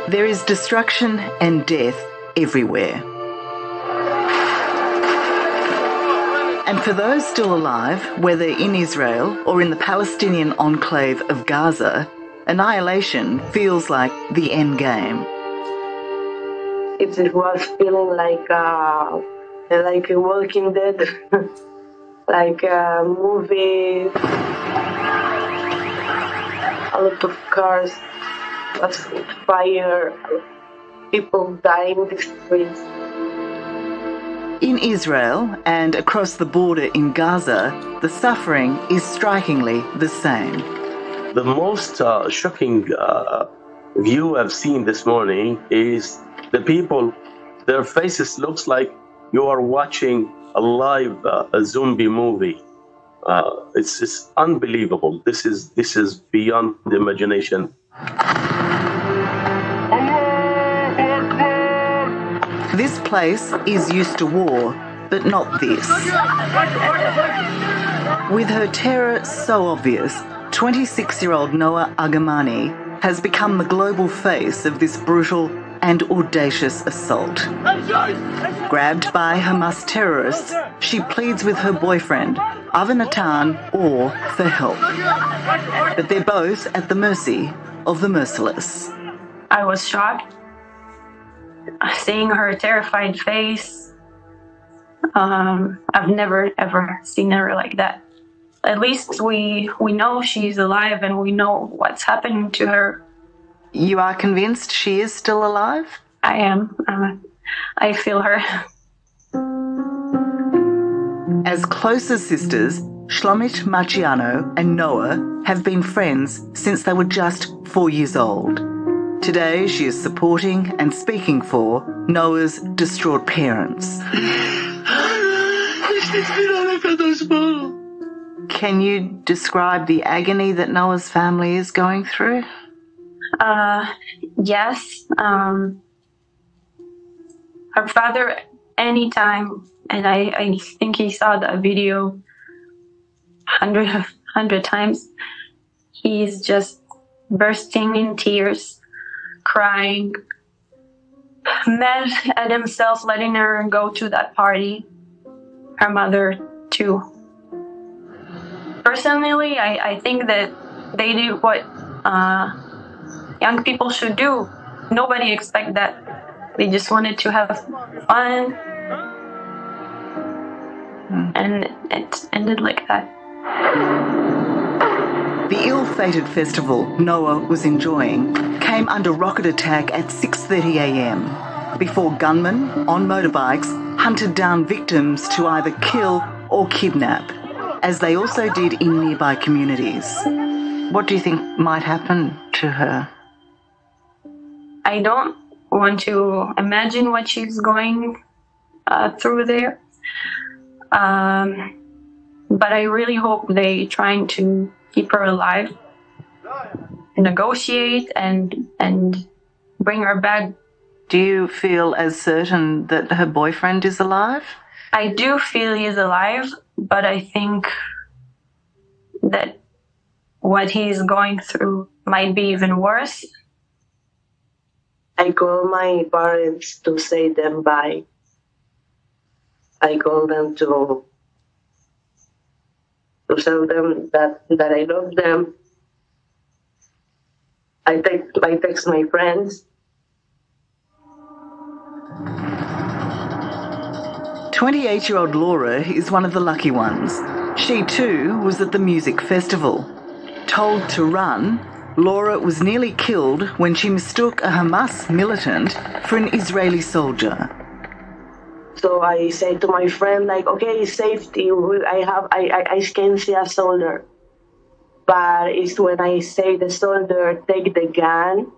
There is destruction and death everywhere. And for those still alive, whether in Israel or in the Palestinian enclave of Gaza, annihilation feels like the end game. It was feeling like a Walking Dead, like a movie. A lot of cars, was fire, people dying in the streets. In Israel and across the border in Gaza, the suffering is strikingly the same. The most shocking view I've seen this morning is the people, their faces looks like you are watching a live a zombie movie. It's just unbelievable. This is beyond the imagination. This place is used to war, but not this. With her terror so obvious, 26-year-old Noa Argamani has become the global face of this brutal and audacious assault. Grabbed by Hamas terrorists, she pleads with her boyfriend, Avinatan, Or for help. But they're both at the mercy of the merciless. I was shocked. Seeing her terrified face, I've never ever seen her like that. At least we know she's alive and we know what's happening to her. You are convinced she is still alive? I am. I feel her. As close as sisters, Shlomit Marciano and Noa have been friends since they were just 4 years old. Today, she is supporting and speaking for Noa's distraught parents. Can you describe the agony that Noa's family is going through? Yes. Her father, anytime, and I think he saw the video 100 times, he's just bursting in tears, crying, mad at himself letting her go to that party. Her mother, too. Personally, I think that they did what young people should do. Nobody expected that. They just wanted to have fun. And it ended like that. The ill-fated festival Noa was enjoying came under rocket attack at 6:30 a.m. before gunmen on motorbikes hunted down victims to either kill or kidnap, as they also did in nearby communities. What do you think might happen to her? I don't want to imagine what she's going through there. But I really hope they trying to keep her alive, negotiate and bring her back. Do you feel as certain that her boyfriend is alive? I do feel he's alive, but I think that what he's going through might be even worse. I call my parents to say them bye. I call them to tell them that I love them. I text my friends. 28-year-old Laura is one of the lucky ones. She too was at the music festival. Told to run, Laura was nearly killed when she mistook a Hamas militant for an Israeli soldier. So I say to my friend, like, okay, safety, I can see a soldier. But it's when I say the soldier, take the gun,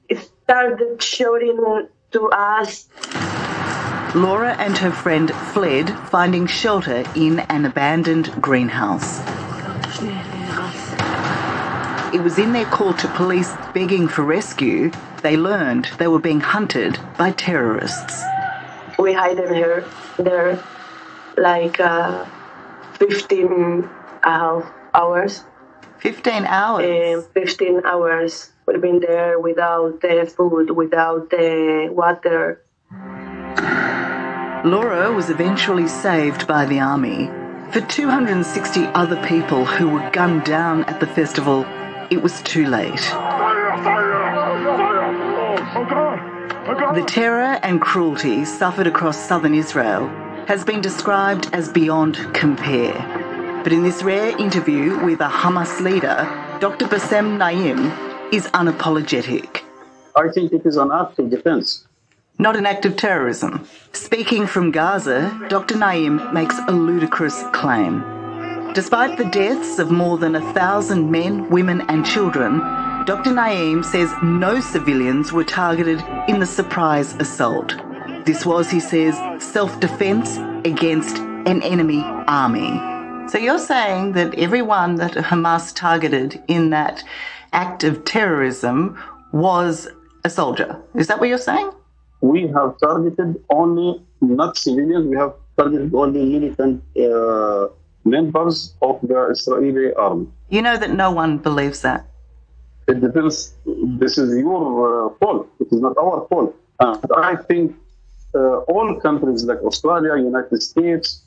it started shooting to us. Laura and her friend fled, finding shelter in an abandoned greenhouse. It was in their call to police begging for rescue they learned they were being hunted by terrorists. We hid her there like 15 hours. 15 hours? 15 hours. We've been there without food, without water. Laura was eventually saved by the army. For 260 other people who were gunned down at the festival, it was too late. The terror and cruelty suffered across southern Israel has been described as beyond compare. But in this rare interview with a Hamas leader, Dr. Bassem Naim is unapologetic. I think it is an act of defense. Not an act of terrorism. Speaking from Gaza, Dr. Naim makes a ludicrous claim. Despite the deaths of more than 1,000 men, women and children, Dr. Naim says no civilians were targeted in the surprise assault. This was, he says, self-defense against an enemy army. So you're saying that everyone that Hamas targeted in that act of terrorism was a soldier. Is that what you're saying? We have targeted only, not civilians, we have targeted only militant members of the Israeli army. You know that no one believes that. It depends. This is your fault. It is not our fault. And I think all countries like Australia, United States,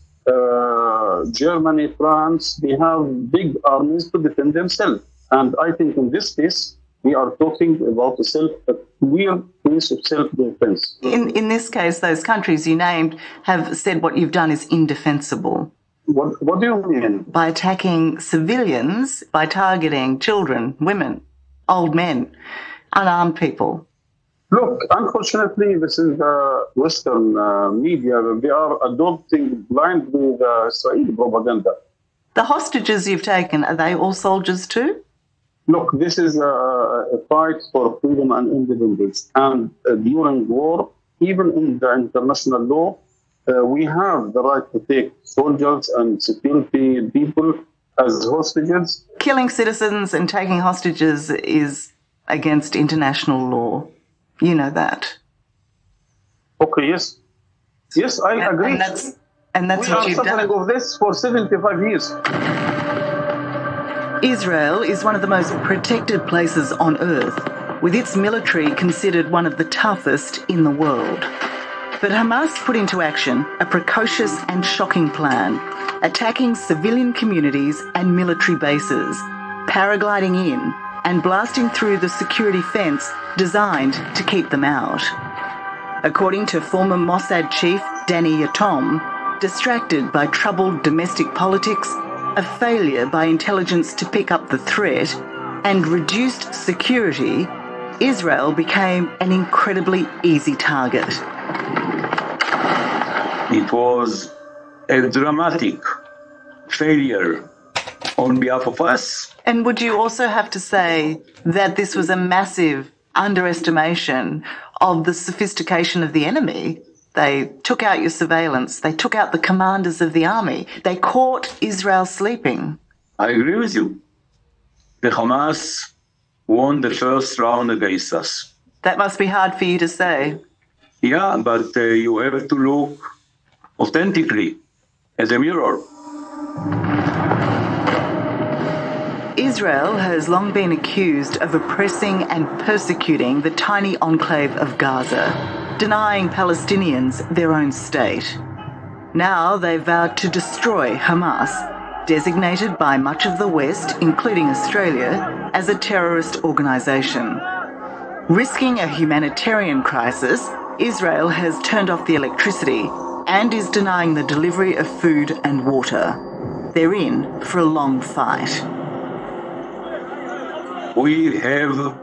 Germany, France, they have big armies to defend themselves. And I think in this case, we are talking about a real case of self-defense. In this case, those countries you named have said what you've done is indefensible. What do you mean? By attacking civilians, by targeting children, women, old men, unarmed people. Look, unfortunately, this is the Western media. They are adopting blindly the Israeli propaganda. The hostages you've taken, are they all soldiers too? Look, this is a fight for freedom and independence. And during war, even in the international law, we have the right to take soldiers and security people as hostages. Killing citizens and taking hostages is against international law. You know that. Okay, yes. Yes, I agree. And that's we what are you've suffering done. of this for 75 years. Israel is one of the most protected places on earth, with its military considered one of the toughest in the world. But Hamas put into action a precocious and shocking plan, attacking civilian communities and military bases, paragliding in and blasting through the security fence designed to keep them out. According to former Mossad chief Danny Yatom, distracted by troubled domestic politics, a failure by intelligence to pick up the threat, and reduced security, Israel became an incredibly easy target. It was a dramatic failure on behalf of us. And would you also have to say that this was a massive underestimation of the sophistication of the enemy? They took out your surveillance. They took out the commanders of the army. They caught Israel sleeping. I agree with you. The Hamas won the first round against us. That must be hard for you to say. Yeah, but you have to look authentically at a mirror. Israel has long been accused of oppressing and persecuting the tiny enclave of Gaza, denying Palestinians their own state. Now they've vowed to destroy Hamas, designated by much of the West, including Australia, as a terrorist organisation. Risking a humanitarian crisis, Israel has turned off the electricity and is denying the delivery of food and water. They're in for a long fight. We have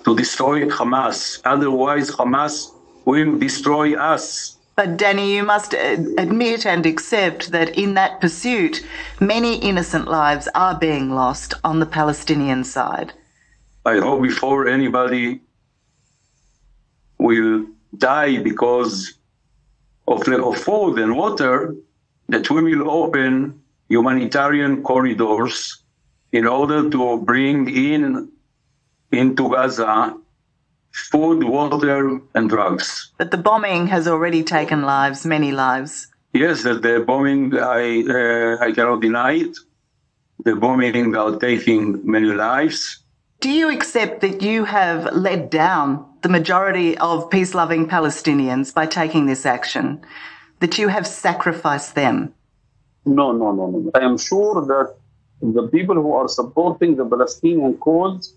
to destroy Hamas, otherwise Hamas will destroy us. But Danny, you must admit and accept that in that pursuit, many innocent lives are being lost on the Palestinian side. I hope before anybody will die because of lack of food and water, that we will open humanitarian corridors in order to bring into Gaza food, water, and drugs. But the bombing has already taken lives, many lives. Yes, that the bombing, I cannot deny it. the bombing are taking many lives. Do you accept that you have led down the majority of peace-loving Palestinians by taking this action, that you have sacrificed them? No. I am sure that the people who are supporting the Palestinian cause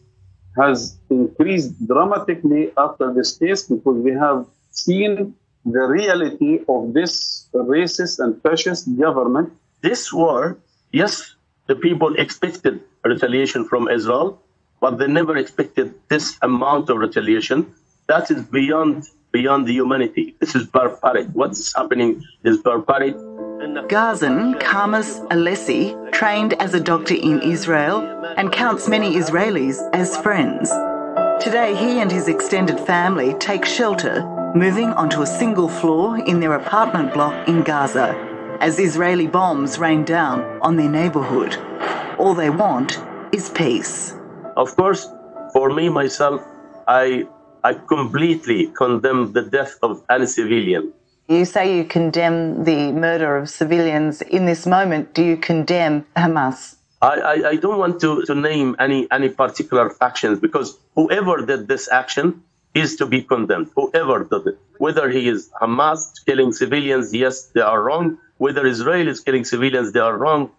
has increased dramatically after this case, because we have seen the reality of this racist and fascist government. This war, yes, the people expected retaliation from Israel, but they never expected this amount of retaliation. That is beyond the humanity. This is barbaric. What's happening is barbaric. Gazan Kamas Alessi trained as a doctor in Israel and counts many Israelis as friends. Today, he and his extended family take shelter, moving onto a single floor in their apartment block in Gaza, as Israeli bombs rain down on their neighborhood. All they want is peace. Of course, for me, myself, I completely condemn the death of any civilian. You say you condemn the murder of civilians. In this moment, do you condemn Hamas? I don't want to name any particular factions, because whoever did this action is to be condemned. Whoever did it, whether he is Hamas killing civilians, yes, they are wrong. Whether Israel is killing civilians, they are wrong.